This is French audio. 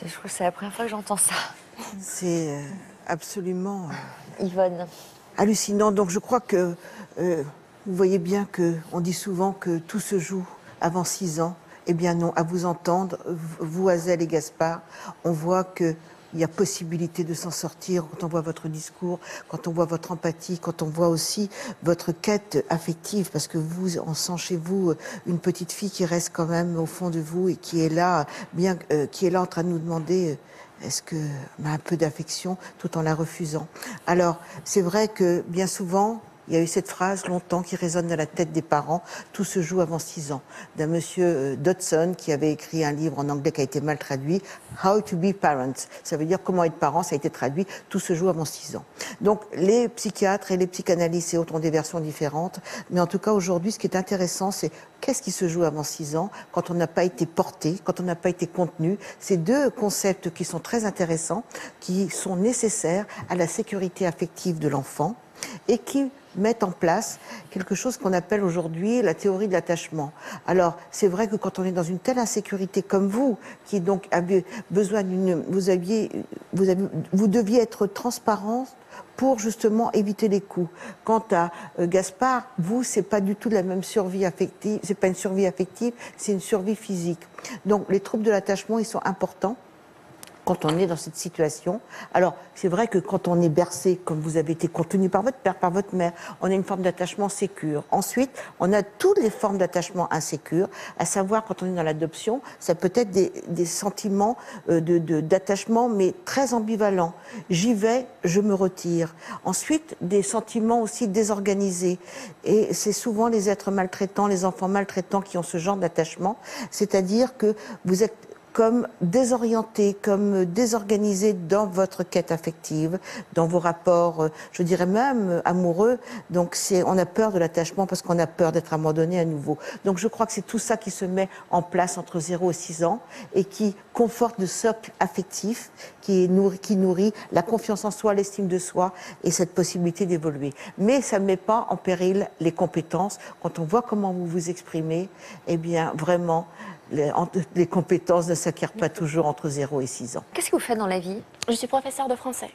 Je trouve que c'est la première fois que j'entends ça. C'est absolument Yvonne. hallucinant. Donc je crois que vous voyez bien qu'on dit souvent que tout se joue avant 6 ans. Eh bien non, à vous entendre, vous, Azel et Gaspard, on voit que il y a possibilité de s'en sortir quand on voit votre discours, quand on voit votre empathie, quand on voit aussi votre quête affective, parce que vous, on sent chez vous une petite fille qui reste quand même au fond de vous et qui est là, qui est là en train de nous demander est-ce que un peu d'affection tout en la refusant. Alors, c'est vrai que bien souvent, il y a eu cette phrase longtemps qui résonne dans la tête des parents, tout se joue avant 6 ans, d'un monsieur Dodson qui avait écrit un livre en anglais qui a été mal traduit, How to be parents. Ça veut dire comment être parent, ça a été traduit, tout se joue avant 6 ans. Donc les psychiatres et les psychanalystes et autres ont des versions différentes, mais en tout cas aujourd'hui ce qui est intéressant c'est qu'est-ce qui se joue avant 6 ans quand on n'a pas été porté, quand on n'a pas été contenu. C'est deux concepts qui sont très intéressants, qui sont nécessaires à la sécurité affective de l'enfant et qui mettent en place quelque chose qu'on appelle aujourd'hui la théorie de l'attachement. Alors, c'est vrai que quand on est dans une telle insécurité comme vous, qui donc avez besoin d'une... Vous deviez être transparent pour justement éviter les coups. Quant à Gaspard, vous, c'est pas du tout la même survie affective, c'est pas une survie affective, c'est une survie physique. Donc, les troubles de l'attachement, ils sont importants quand on est dans cette situation. Alors, c'est vrai que quand on est bercé, comme vous avez été contenu par votre père, par votre mère, on a une forme d'attachement sécure. Ensuite, on a toutes les formes d'attachement insécures, à savoir, quand on est dans l'adoption, ça peut être des sentiments d'attachement, mais très ambivalents. J'y vais, je me retire. Ensuite, des sentiments aussi désorganisés. Et c'est souvent les êtres maltraitants, les enfants maltraitants qui ont ce genre d'attachement. C'est-à-dire que vous êtes comme désorienté, comme désorganisé dans votre quête affective, dans vos rapports, je dirais même amoureux. Donc on a peur de l'attachement parce qu'on a peur d'être abandonné à nouveau. Donc je crois que c'est tout ça qui se met en place entre 0 et 6 ans et qui conforte le socle affectif qui nourrit la confiance en soi, l'estime de soi et cette possibilité d'évoluer. Mais ça ne met pas en péril les compétences. Quand on voit comment vous vous exprimez, eh bien vraiment, les compétences ne s'acquièrent pas toujours entre 0 et 6 ans. Qu'est-ce que vous faites dans la vie? Je suis professeure de français.